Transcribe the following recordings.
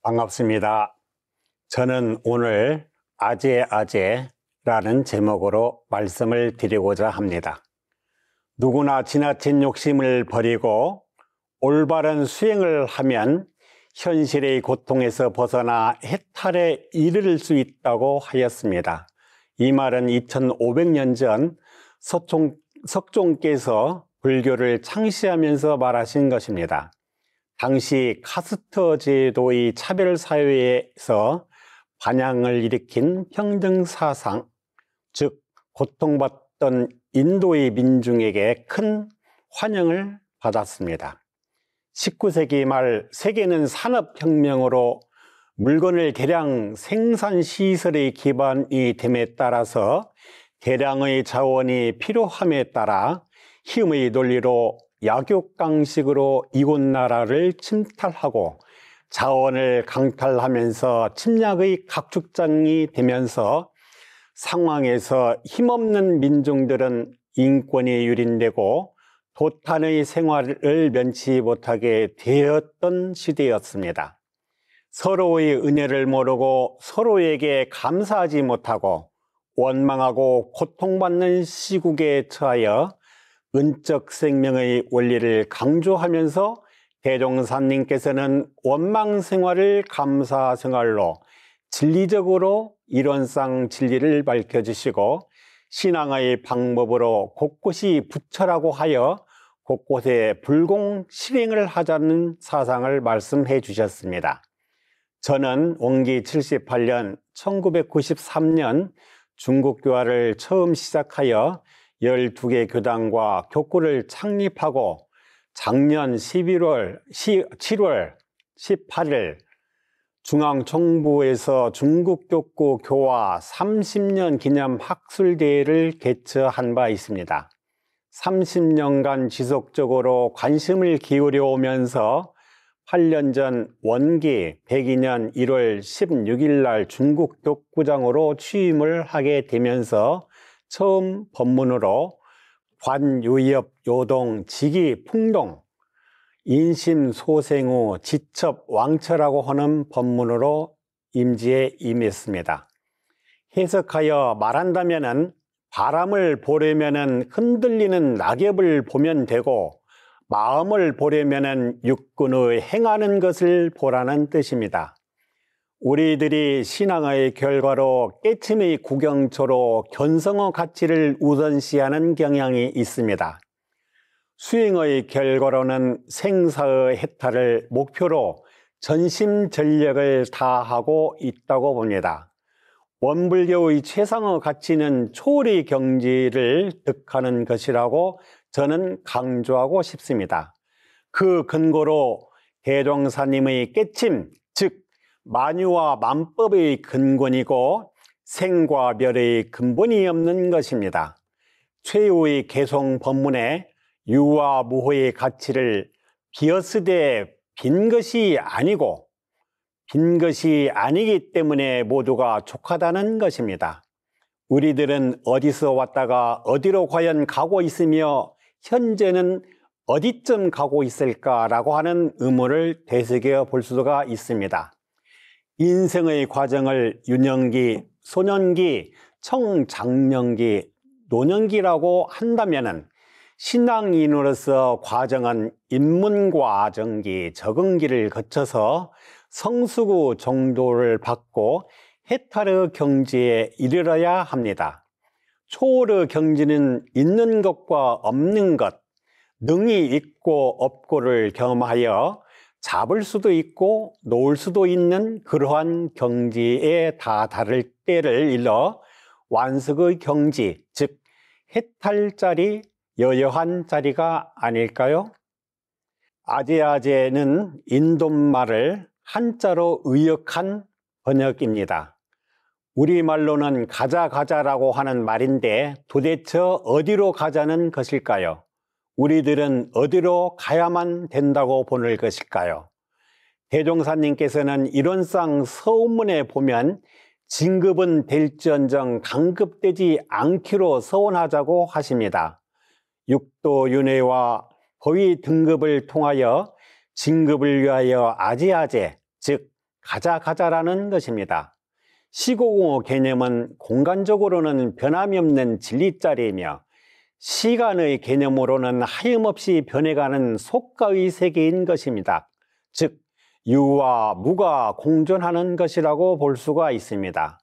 반갑습니다. 저는 오늘 아재라는 제목으로 말씀을 드리고자 합니다. 누구나 지나친 욕심을 버리고 올바른 수행을 하면 현실의 고통에서 벗어나 해탈에 이를 수 있다고 하였습니다. 이 말은 2500년 전 석종께서 불교를 창시하면서 말하신 것입니다. 당시 카스트 제도의 차별 사회에서 반향을 일으킨 평등 사상, 즉 고통받던 인도의 민중에게 큰 환영을 받았습니다. 19세기 말 세계는 산업혁명으로 물건을 대량 생산시설의 기반이 됨에 따라서 대량의 자원이 필요함에 따라 힘의 논리로 약육강식으로 이곳 나라를 침탈하고 자원을 강탈하면서 침략의 각축장이 되면서 상황에서 힘없는 민중들은 인권이 유린되고 도탄의 생활을 면치 못하게 되었던 시대였습니다. 서로의 은혜를 모르고 서로에게 감사하지 못하고 원망하고 고통받는 시국에 처하여 은적 생명의 원리를 강조하면서 대종사님께서는 원망 생활을 감사 생활로 진리적으로 이론상 진리를 밝혀주시고 신앙의 방법으로 곳곳이 부처라고 하여 곳곳에 불공 실행을 하자는 사상을 말씀해 주셨습니다. 저는 원기 78년 1993년 중국교화를 처음 시작하여 12개 교단과 교구를 창립하고 작년 7월 18일 중앙정부에서 중국교구 교화 30년 기념 학술대회를 개최한 바 있습니다. 30년간 지속적으로 관심을 기울여 오면서 8년 전 원기 102년 1월 16일 날 중국 교구장으로 취임을 하게 되면서 처음 법문으로 관유엽 요동 직이 풍동 인심소생후 지첩왕처라고 하는 법문으로 임지에 임했습니다. 해석하여 말한다면은 바람을 보려면은 흔들리는 낙엽을 보면 되고 마음을 보려면은 육군의 행하는 것을 보라는 뜻입니다. 우리들이 신앙의 결과로 깨침의 구경초로 견성어 가치를 우선시하는 경향이 있습니다. 수행의 결과로는 생사의 해탈을 목표로 전심전력을 다하고 있다고 봅니다. 원불교의 최상의 가치는 초월의 경지를 득하는 것이라고 저는 강조하고 싶습니다. 그 근거로 대종사님의 깨침, 즉 만유와 만법의 근본이고 생과 멸의 근본이 없는 것입니다. 최후의 개송 법문에 유와 무호의 가치를 비었으되 빈 것이 아니고 빈 것이 아니기 때문에 모두가 족하다는 것입니다. 우리들은 어디서 왔다가 어디로 과연 가고 있으며 현재는 어디쯤 가고 있을까라고 하는 의문을 되새겨 볼 수가 있습니다. 인생의 과정을 유년기, 소년기, 청장년기, 노년기라고 한다면은 신앙인으로서 과정은 입문과정기, 적응기를 거쳐서 성수구 정도를 받고 해탈의 경지에 이르러야 합니다. 초월의 경지는 있는 것과 없는 것, 능이 있고 없고를 경험하여 잡을 수도 있고 놓을 수도 있는 그러한 경지에 다다를 때를 일러 완석의 경지, 즉 해탈자리, 여여한 자리가 아닐까요? 아재는 인도말을 한자로 의역한 번역입니다. 우리말로는 가자라고 하는 말인데 도대체 어디로 가자는 것일까요? 우리들은 어디로 가야만 된다고 보는 것일까요? 대종사님께서는 이론상 서문에 보면 진급은 될지언정 강급되지 않기로 서원하자고 하십니다. 육도윤회와 거위 등급을 통하여 진급을 위하여 아재아재, 즉 가자가자라는 것입니다. 시고공어 개념은 공간적으로는 변함이 없는 진리자리이며 시간의 개념으로는 하염없이 변해가는 속가의 세계인 것입니다. 즉 유와 무가 공존하는 것이라고 볼 수가 있습니다.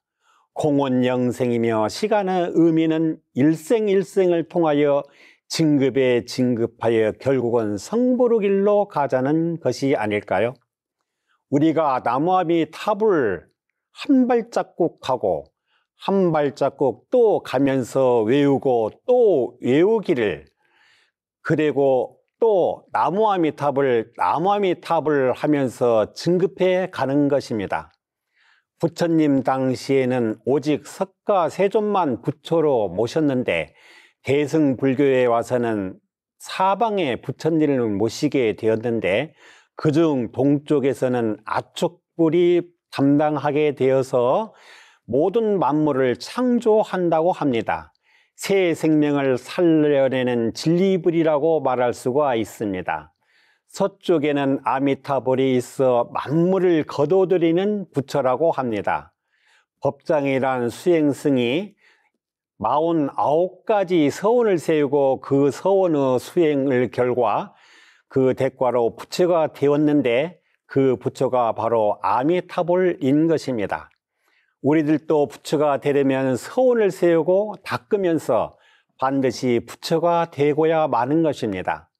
공은 영생이며 시간의 의미는 일생일생을 통하여 진급에 진급하여 결국은 성부의 길로 가자는 것이 아닐까요? 우리가 나무아미 탑을 한 발자국 가고 한 발자국 또 가면서 외우고 또 외우기를, 그리고 또 나무아미 탑을 하면서 진급해 가는 것입니다. 부처님 당시에는 오직 석가세존만 부처로 모셨는데 대승불교에 와서는 사방에 부처님을 모시게 되었는데 그중 동쪽에서는 아축불이 담당하게 되어서 모든 만물을 창조한다고 합니다. 새 생명을 살려내는 진리불이라고 말할 수가 있습니다. 서쪽에는 아미타불이 있어 만물을 거둬들이는 부처라고 합니다. 법장이란 수행승이 49가지 서원을 세우고 그 서원의 수행을 결과 그 대가로 부처가 되었는데 그 부처가 바로 아미타불인 것입니다. 우리들도 부처가 되려면 서원을 세우고 닦으면서 반드시 부처가 되고야 마는 것입니다.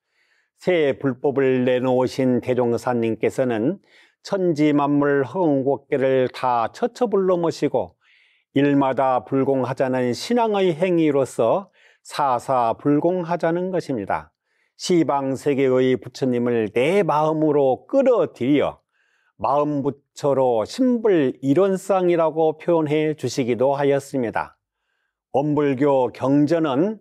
새 불법을 내놓으신 대종사님께서는 천지만물 허공곡계를 다 처처불로 모시고 일마다 불공하자는 신앙의 행위로서 사사불공하자는 것입니다. 시방세계의 부처님을 내 마음으로 끌어들여 마음부처로 신불일원상이라고 표현해 주시기도 하였습니다. 원불교 경전은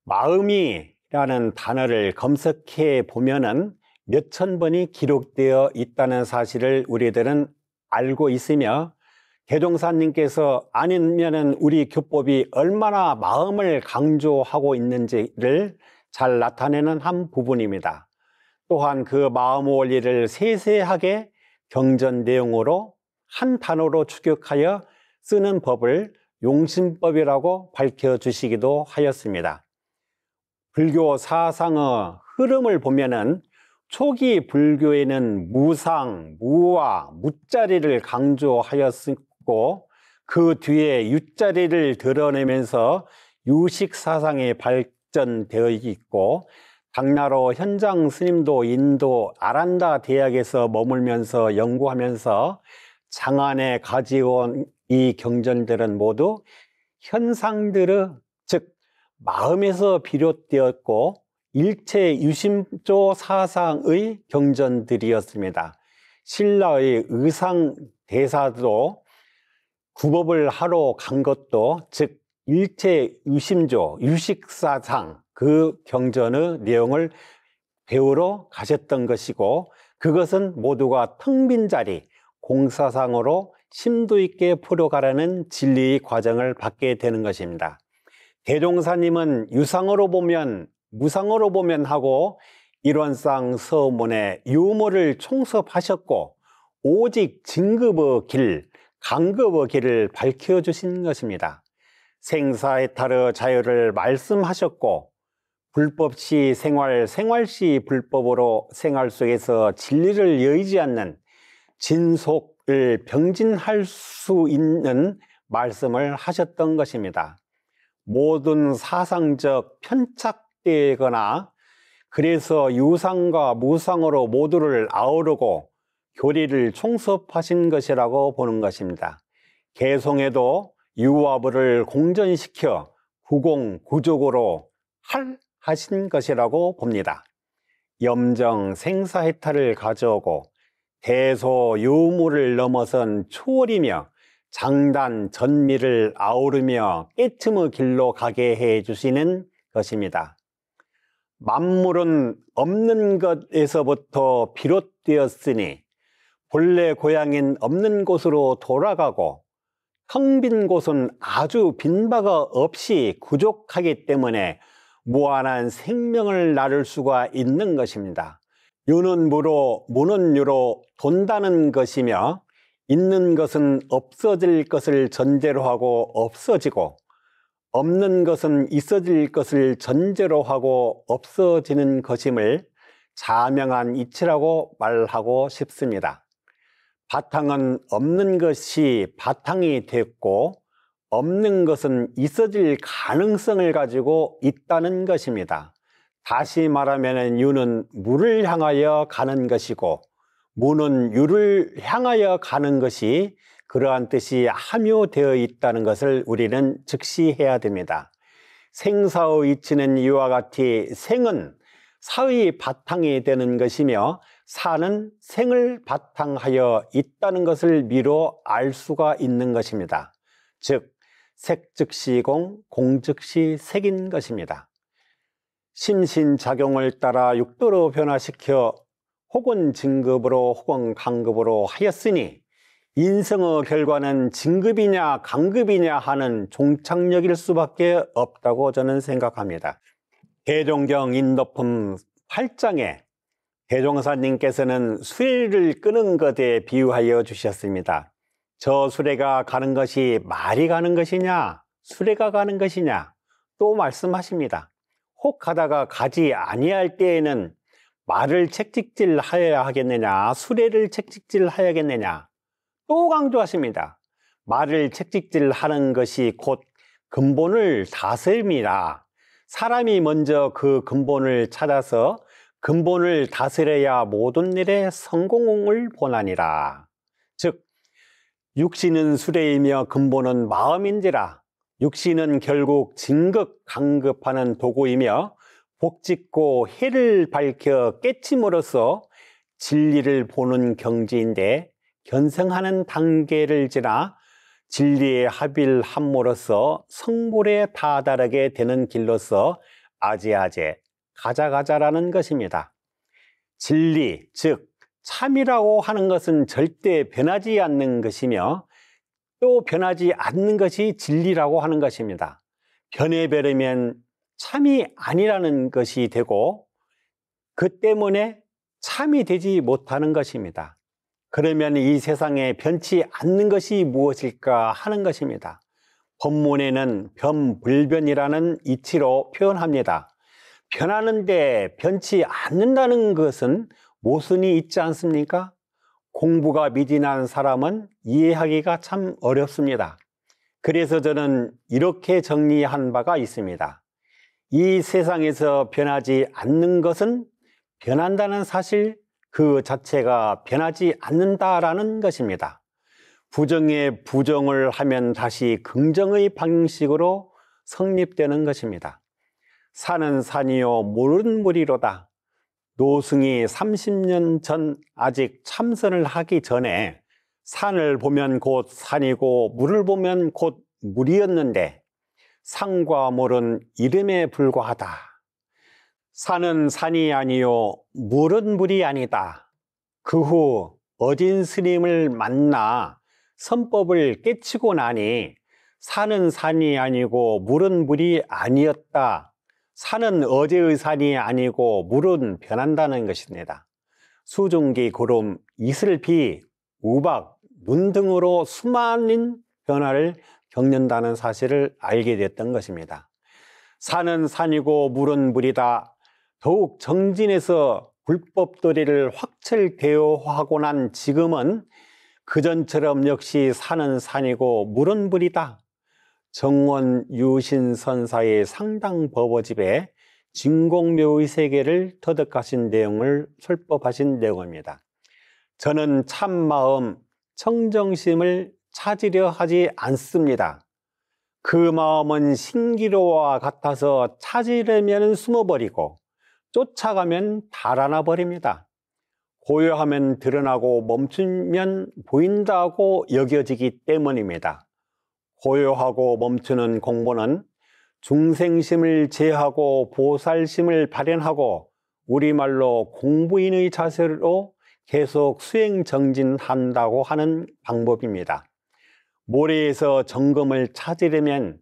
마음이라는 단어를 검색해 보면은 몇천 번이 기록되어 있다는 사실을 우리들은 알고 있으며 대종사님께서 아니면은 우리 교법이 얼마나 마음을 강조하고 있는지를 잘 나타내는 한 부분입니다. 또한 그 마음 원리를 세세하게 경전 내용으로 한 단어로 추격하여 쓰는 법을 용신법이라고 밝혀주시기도 하였습니다. 불교 사상의 흐름을 보면은 초기 불교에는 무상, 무와 무자리를 강조하였고 그 뒤에 유자리를 드러내면서 유식 사상이 발전되어 있고 당나로 현장 스님도 인도 아란다 대학에서 머물면서 연구하면서 장안에 가져온 이 경전들은 모두 현상들의 즉 마음에서 비롯되었고 일체 유심조 사상의 경전들이었습니다. 신라의 의상 대사도 구법을 하러 간 것도 즉 일체 유심조 유식사상 그 경전의 내용을 배우러 가셨던 것이고 그것은 모두가 텅 빈 자리 공사상으로 심도 있게 풀어가라는 진리의 과정을 받게 되는 것입니다. 대종사님은 유상으로 보면 무상으로 보면 하고 일원상 서문에 유무를 총섭하셨고 오직 진급의 길, 강급의 길을 밝혀주신 것입니다. 생사해탈의 자유를 말씀하셨고 불법시 생활, 생활시 불법으로 생활 속에서 진리를 여의지 않는 진속을 병진할 수 있는 말씀을 하셨던 것입니다. 모든 사상적 편착되거나 그래서 유상과 무상으로 모두를 아우르고 교리를 총섭하신 것이라고 보는 것입니다. 개성에도 유와부를 공전시켜 구공구족으로 하신 것이라고 봅니다. 염정 생사해탈을 가져오고 대소 유무를 넘어선 초월이며 장단 전미를 아우르며 깨침의 길로 가게 해 주시는 것입니다. 만물은 없는 것에서부터 비롯되었으니 본래 고향인 없는 곳으로 돌아가고 텅 빈 곳은 아주 빈바가 없이 구족하기 때문에 무한한 생명을 나눌 수가 있는 것입니다. 유는 무로 무는 유로 돈다는 것이며 있는 것은 없어질 것을 전제로 하고 없어지고, 없는 것은 있어질 것을 전제로 하고 없어지는 것임을 자명한 이치라고 말하고 싶습니다. 바탕은 없는 것이 바탕이 됐고, 없는 것은 있어질 가능성을 가지고 있다는 것입니다. 다시 말하면 유는 무를 향하여 가는 것이고, 무는 유를 향하여 가는 것이 그러한 뜻이 함유되어 있다는 것을 우리는 즉시해야 됩니다. 생사의 이치는 이와 같이 생은 사의 바탕이 되는 것이며 사는 생을 바탕하여 있다는 것을 미로 알 수가 있는 것입니다. 즉 색 즉시 공, 공 즉시 색인 것입니다. 심신작용을 따라 육도로 변화시켜 혹은 진급으로 혹은 강급으로 하였으니 인성의 결과는 진급이냐 강급이냐 하는 종착역일 수밖에 없다고 저는 생각합니다. 대종경 인도품 8장에 대종사님께서는 수레를 끄는 것에 비유하여 주셨습니다. 저 수레가 가는 것이 말이 가는 것이냐 수레가 가는 것이냐 또 말씀하십니다. 혹 가다가 가지 아니할 때에는 말을 채찍질 하여야 하겠느냐 수레를 채찍질 하야겠느냐 또 강조하십니다. 말을 채찍질 하는 것이 곧 근본을 다스립니다. 사람이 먼저 그 근본을 찾아서 근본을 다스려야 모든 일에 성공을 보나니라. 즉 육신은 수레이며 근본은 마음인지라. 육신은 결국 진급 강급하는 도구이며 복짓고 해를 밝혀 깨침으로써 진리를 보는 경지인데 견성하는 단계를 지나 진리의 합일함으로써 성불에 다다르게 되는 길로서 아제아제 가자가자라는 것입니다. 진리 즉 참이라고 하는 것은 절대 변하지 않는 것이며 또 변하지 않는 것이 진리라고 하는 것입니다. 변해버리면 참이 아니라는 것이 되고 그 때문에 참이 되지 못하는 것입니다. 그러면 이 세상에 변치 않는 것이 무엇일까 하는 것입니다. 법문에는 변불변이라는 이치로 표현합니다. 변하는데 변치 않는다는 것은 모순이 있지 않습니까? 공부가 미진한 사람은 이해하기가 참 어렵습니다. 그래서 저는 이렇게 정리한 바가 있습니다. 이 세상에서 변하지 않는 것은 변한다는 사실 그 자체가 변하지 않는다라는 것입니다. 부정에 부정을 하면 다시 긍정의 방식으로 성립되는 것입니다. 산은 산이요 물은 물이로다. 노승이 30년 전 아직 참선을 하기 전에 산을 보면 곧 산이고 물을 보면 곧 물이었는데 산과 물은 이름에 불과하다. 산은 산이 아니요 물은 물이 아니다. 그 후 어진 스님을 만나 선법을 깨치고 나니 산은 산이 아니고 물은 물이 아니었다. 산은 어제의 산이 아니고 물은 변한다는 것입니다. 수증기, 구름, 이슬비, 우박, 눈 등으로 수많은 변화를 겪는다는 사실을 알게 됐던 것입니다. 산은 산이고 물은 물이다. 더욱 정진해서 불법도리를 확철대오하고 난 지금은 그전처럼 역시 산은 산이고 물은 물이다. 정원 유신선사의 상당 법어집에 진공묘의 세계를 터득하신 내용을 설법하신 내용입니다. 저는 참마음, 청정심을 찾으려 하지 않습니다. 그 마음은 신기로와 같아서 찾으려면 숨어버리고 쫓아가면 달아나 버립니다. 고요하면 드러나고 멈추면 보인다고 여겨지기 때문입니다. 고요하고 멈추는 공부는 중생심을 제하고 보살심을 발현하고 우리말로 공부인의 자세로 계속 수행 정진한다고 하는 방법입니다. 모래에서 정금을 찾으려면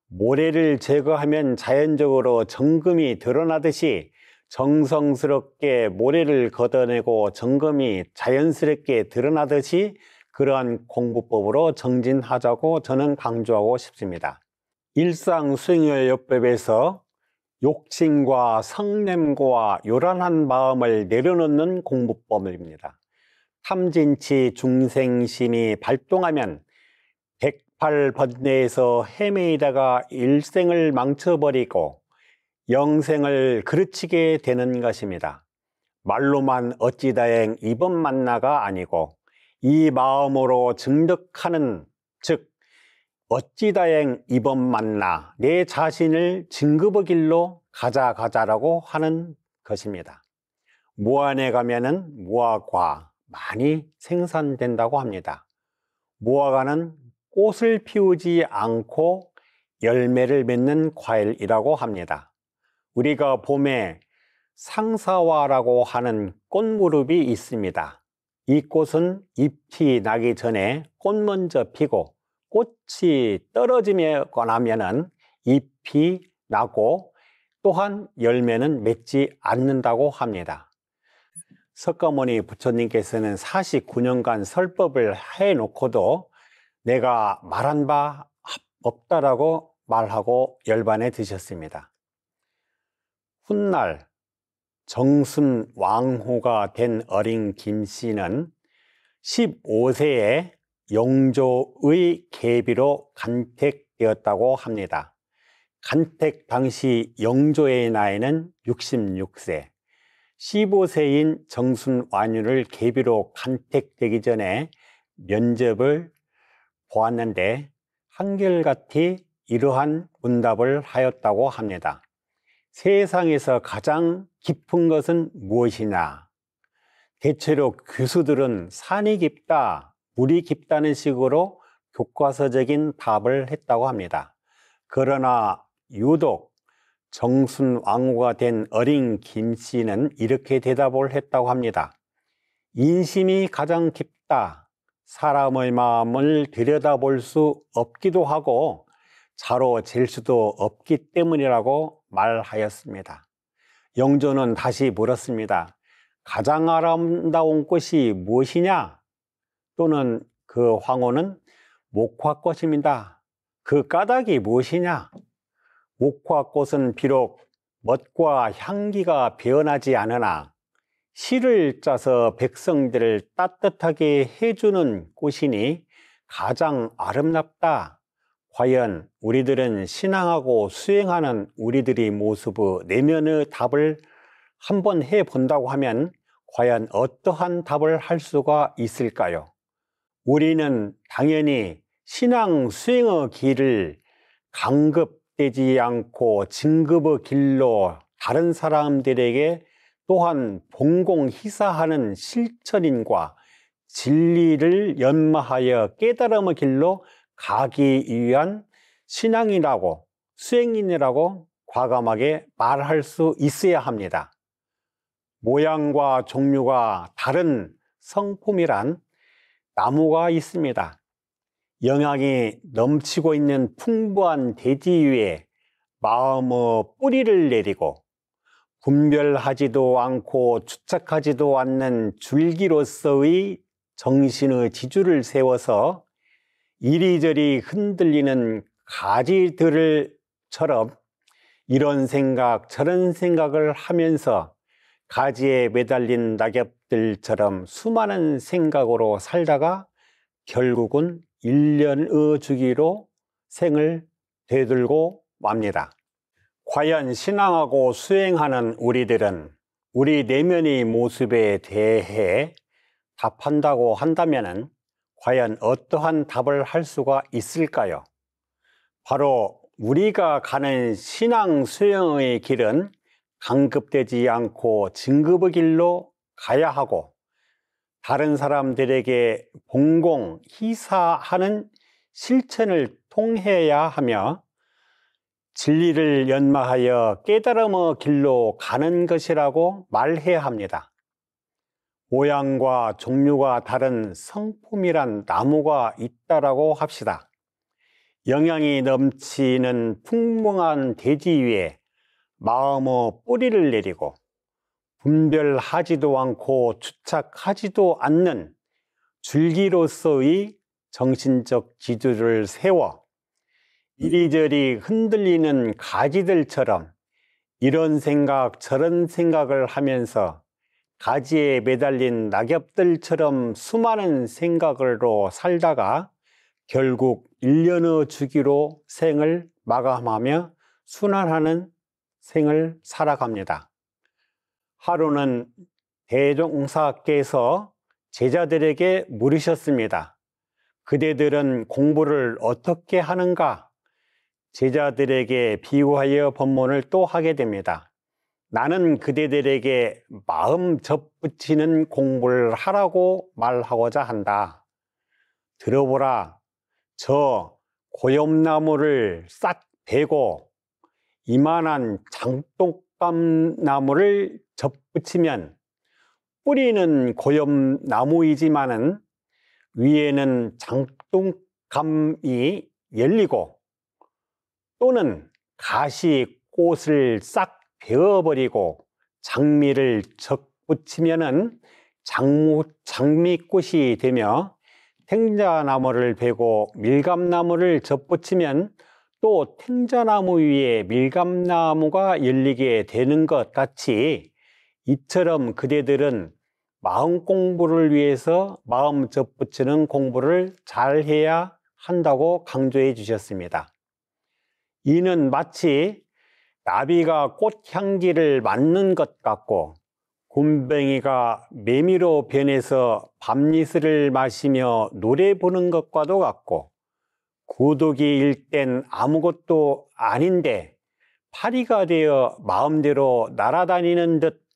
모래를 제거하면 자연적으로 정금이 드러나듯이 정성스럽게 모래를 걷어내고 정금이 자연스럽게 드러나듯이 그러한 공부법으로 정진하자고 저는 강조하고 싶습니다. 일상수행요법에서 욕심과 성냄과 요란한 마음을 내려놓는 공부법입니다. 탐진치 중생심이 발동하면 108번뇌에서 헤매이다가 일생을 망쳐버리고 영생을 그르치게 되는 것입니다. 말로만 어찌다행 이번 만나가 아니고 이 마음으로 증득하는, 즉 어찌다행 이번 만나 내 자신을 증급의 길로 가자라고 하는 것입니다. 무안에 가면은 무화과 많이 생산된다고 합니다. 무화과는 꽃을 피우지 않고 열매를 맺는 과일이라고 합니다. 우리가 봄에 상사화라고 하는 꽃무렵이 있습니다. 이 꽃은 잎이 나기 전에 꽃 먼저 피고 꽃이 떨어지고 나면은 잎이 나고 또한 열매는 맺지 않는다고 합니다. 석가모니 부처님께서는 49년간 설법을 해놓고도 내가 말한 바 없다라고 말하고 열반에 드셨습니다. 훗날 정순 왕후가 된 어린 김씨는 15세에 영조의 계비로 간택되었다고 합니다. 간택 당시 영조의 나이는 66세, 15세인 정순 왕후를 계비로 간택되기 전에 면접을 보았는데 한결같이 이러한 문답을 하였다고 합니다. 세상에서 가장 깊은 것은 무엇이냐? 대체로 교수들은 산이 깊다, 물이 깊다는 식으로 교과서적인 답을 했다고 합니다. 그러나 유독 정순 왕후가 된 어린 김씨는 이렇게 대답을 했다고 합니다. 인심이 가장 깊다. 사람의 마음을 들여다볼 수 없기도 하고 자로 잴 수도 없기 때문이라고 말하였습니다. 영조는 다시 물었습니다. 가장 아름다운 꽃이 무엇이냐? 또는 그 황후는 목화꽃입니다. 그 까닭이 무엇이냐? 목화꽃은 비록 멋과 향기가 배어나지 않으나 씨를 짜서 백성들을 따뜻하게 해주는 꽃이니 가장 아름답다. 과연 우리들은 신앙하고 수행하는 우리들의 모습의 내면의 답을 한번 해본다고 하면 과연 어떠한 답을 할 수가 있을까요? 우리는 당연히 신앙 수행의 길을 강급되지 않고 진급의 길로 다른 사람들에게 또한 봉공희사하는 실천인과 진리를 연마하여 깨달음의 길로 가기 위한 신앙이라고 수행인이라고 과감하게 말할 수 있어야 합니다. 모양과 종류가 다른 성품이란 나무가 있습니다. 영양이 넘치고 있는 풍부한 대지 위에 마음의 뿌리를 내리고 분별하지도 않고 주착하지도 않는 줄기로서의 정신의 지주를 세워서 이리저리 흔들리는 가지들처럼 이런 생각 저런 생각을 하면서 가지에 매달린 낙엽들처럼 수많은 생각으로 살다가 결국은 일련의 주기로 생을 되돌고 맙니다. 과연 신앙하고 수행하는 우리들은 우리 내면의 모습에 대해 답한다고 한다면 과연 어떠한 답을 할 수가 있을까요? 바로 우리가 가는 신앙 수행의 길은 강급되지 않고 진급의 길로 가야 하고 다른 사람들에게 봉공, 희사하는 실천을 통해야 하며 진리를 연마하여 깨달음의 길로 가는 것이라고 말해야 합니다. 모양과 종류가 다른 성품이란 나무가 있다라고 합시다. 영양이 넘치는 풍부한 대지 위에 마음의 뿌리를 내리고 분별하지도 않고 주착하지도 않는 줄기로서의 정신적 지주를 세워 이리저리 흔들리는 가지들처럼 이런 생각 저런 생각을 하면서 가지에 매달린 낙엽들처럼 수많은 생각으로 살다가 결국 일년의 주기로 생을 마감하며 순환하는 생을 살아갑니다. 하루는 대종사께서 제자들에게 물으셨습니다. 그대들은 공부를 어떻게 하는가? 제자들에게 비유하여 법문을 또 하게 됩니다. 나는 그대들에게 마음 접붙이는 공부를 하라고 말하고자 한다. 들어보라. 저 고염나무를 싹 베고 이만한 장독감나무를 접붙이면 뿌리는 고염나무이지만은 위에는 장독감이 열리고 또는 가시 꽃을 싹 베어버리고 장미를 접붙이면은 장미꽃이 되며 탱자나무를 베고 밀감나무를 접붙이면 또 탱자나무 위에 밀감나무가 열리게 되는 것 같이 이처럼 그대들은 마음 공부를 위해서 마음 접붙이는 공부를 잘 해야 한다고 강조해 주셨습니다. 이는 마치 나비가 꽃향기를 맡는 것 같고 굼벵이가 매미로 변해서 밤이슬을 마시며 노래 부르는 것과도 같고 구더기 일 땐 아무것도 아닌데 파리가 되어 마음대로 날아다니는 듯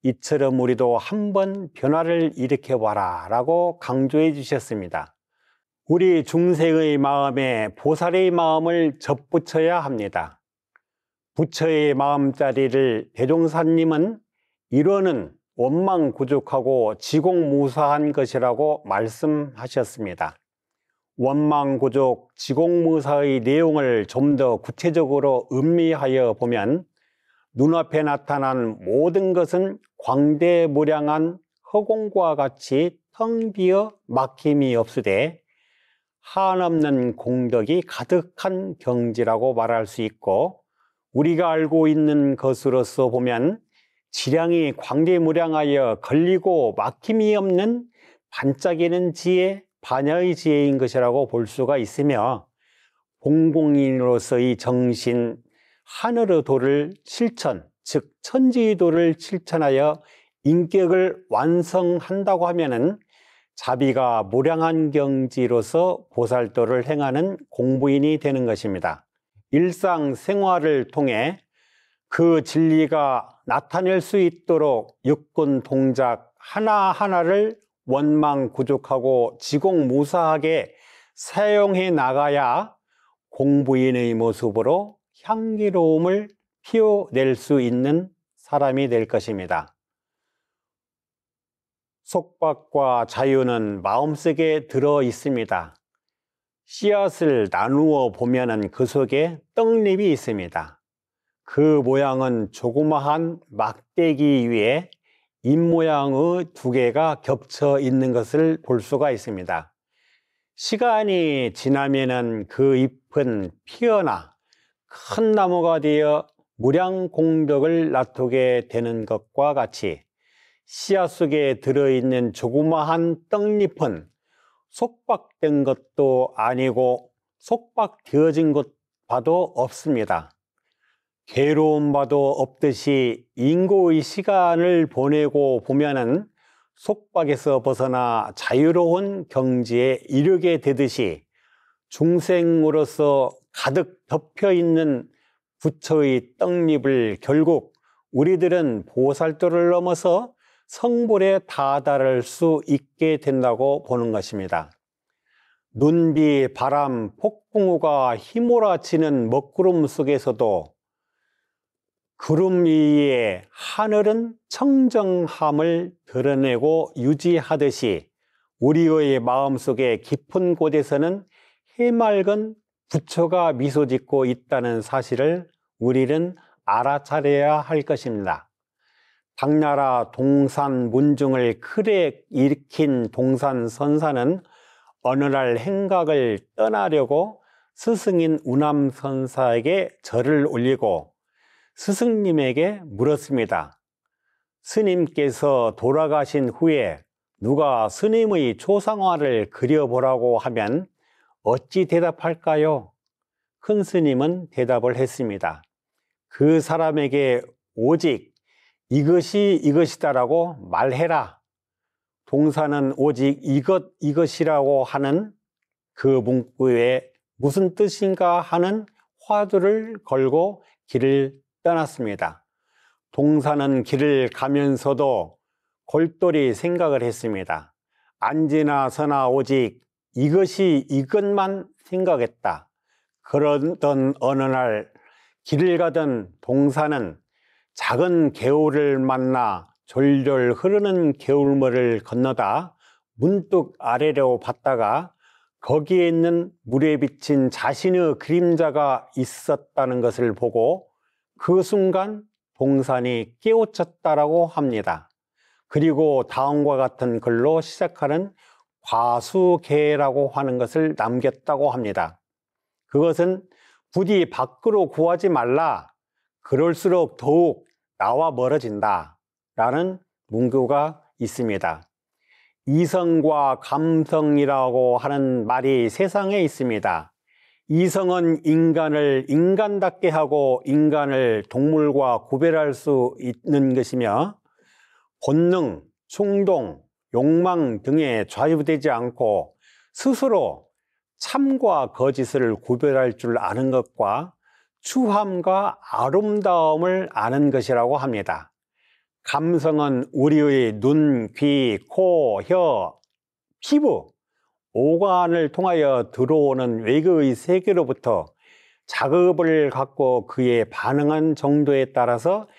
이처럼 우리도 한번 변화를 일으켜봐라 라고 강조해 주셨습니다. 우리 중생의 마음에 보살의 마음을 접붙여야 합니다. 부처의 마음자리를 대종사님은 이론은 원망구족하고 지공무사한 것이라고 말씀하셨습니다. 원망구족, 지공무사의 내용을 좀 더 구체적으로 음미하여 보면 눈앞에 나타난 모든 것은 광대무량한 허공과 같이 텅 비어 막힘이 없으되 한없는 공덕이 가득한 경지라고 말할 수 있고 우리가 알고 있는 것으로서 보면 지량이 광대무량하여 걸리고 막힘이 없는 반짝이는 지혜, 반야의 지혜인 것이라고 볼 수가 있으며 공공인으로서의 정신, 하늘의 도를 실천, 즉 천지의 도를 실천하여 인격을 완성한다고 하면은 자비가 무량한 경지로서 보살도를 행하는 공부인이 되는 것입니다. 일상생활을 통해 그 진리가 나타낼 수 있도록 육군 동작 하나하나를 원망구족하고 지공무사하게 사용해 나가야 공부인의 모습으로 향기로움을 피워낼 수 있는 사람이 될 것입니다. 속박과 자유는 마음속에 들어 있습니다. 씨앗을 나누어 보면은 그 속에 떡잎이 있습니다. 그 모양은 조그마한 막대기 위에 잎 모양의 두 개가 겹쳐 있는 것을 볼 수가 있습니다. 시간이 지나면은 그 잎은 피어나 큰 나무가 되어 무량 공덕을 나타내게 되는 것과 같이 씨앗 속에 들어있는 조그마한 떡잎은 속박된 것도 아니고 속박되어진 것 봐도 없습니다. 괴로움 봐도 없듯이 인고의 시간을 보내고 보면은 속박에서 벗어나 자유로운 경지에 이르게 되듯이 중생으로서 가득 덮여 있는 부처의 떡잎을 결국 우리들은 보살도를 넘어서 성불에 다다를 수 있게 된다고 보는 것입니다. 눈비, 바람, 폭풍우가 휘몰아치는 먹구름 속에서도 구름 위에 하늘은 청정함을 드러내고 유지하듯이 우리의 마음속에 깊은 곳에서는 해맑은 부처가 미소 짓고 있다는 사실을 우리는 알아차려야 할 것입니다. 당나라 동산 문중을 크게 일으킨 동산 선사는 어느 날 행각을 떠나려고 스승인 우남 선사에게 절을 올리고 스승님에게 물었습니다. 스님께서 돌아가신 후에 누가 스님의 초상화를 그려보라고 하면 어찌 대답할까요? 큰 스님은 대답을 했습니다. 그 사람에게 오직 이것이 이것이다라고 말해라. 동사는 오직 이것이라고 하는 그 문구에 무슨 뜻인가 하는 화두를 걸고 길을 떠났습니다. 동사는 길을 가면서도 골똘히 생각을 했습니다. 앉으나 서나 오직 이것만 생각했다. 그러던 어느 날 길을 가던 동사는 작은 개울을 만나 졸졸 흐르는 개울물을 건너다 문득 아래로 봤다가 거기에 있는 물에 비친 자신의 그림자가 있었다는 것을 보고 그 순간 동산이 깨우쳤다라고 합니다. 그리고 다음과 같은 글로 시작하는 과수계라고 하는 것을 남겼다고 합니다. 그것은 부디 밖으로 구하지 말라. 그럴수록 더욱 나와 멀어진다. 라는 문구가 있습니다. 이성과 감성이라고 하는 말이 세상에 있습니다. 이성은 인간을 인간답게 하고 인간을 동물과 구별할 수 있는 것이며 본능, 충동, 욕망 등에 좌우되지 않고 스스로 참과 거짓을 구별할 줄 아는 것과 추함과 아름다움을 아는 것이라고 합니다. 감성은 우리의 눈, 귀, 코, 혀, 피부, 오감을 통하여 들어오는 외계의 세계로부터 자극을 갖고 그에 반응한 정도에 따라서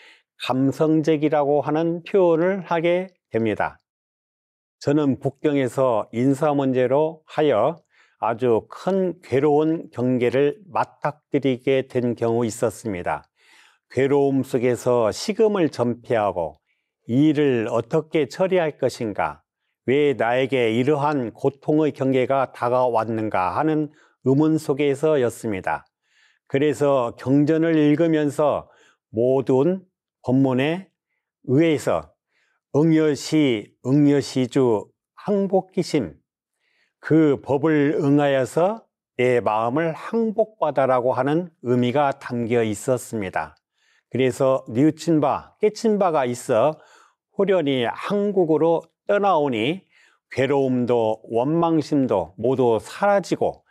감성적이라고 하는 표현을 하게 됩니다. 저는 북경에서 인사 문제로 하여 아주 큰 괴로운 경계를 맞닥뜨리게 된 경우 있었습니다. 괴로움 속에서 식음을 전폐하고 이 일을 어떻게 처리할 것인가, 왜 나에게 이러한 고통의 경계가 다가왔는가 하는 의문 속에서였습니다. 그래서 경전을 읽으면서 모든 법문에 의해서 응여시주 항복기심, 그 법을 응하여서 내 마음을 항복받아라고 하는 의미가 담겨 있었습니다. 그래서 뉘우친 바, 깨친 바가 있어 후련히 한국으로 떠나오니 괴로움도 원망심도 모두 사라지고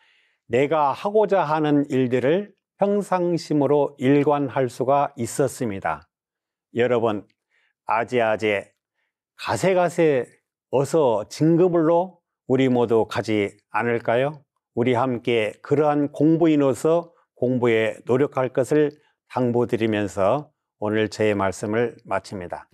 내가 하고자 하는 일들을 평상심으로 일관할 수가 있었습니다. 여러분, 아제아제, 가세가세 어서 진급을로 우리 모두 가지 않을까요? 우리 함께 그러한 공부인으로서 공부에 노력할 것을 당부드리면서 오늘 제 말씀을 마칩니다.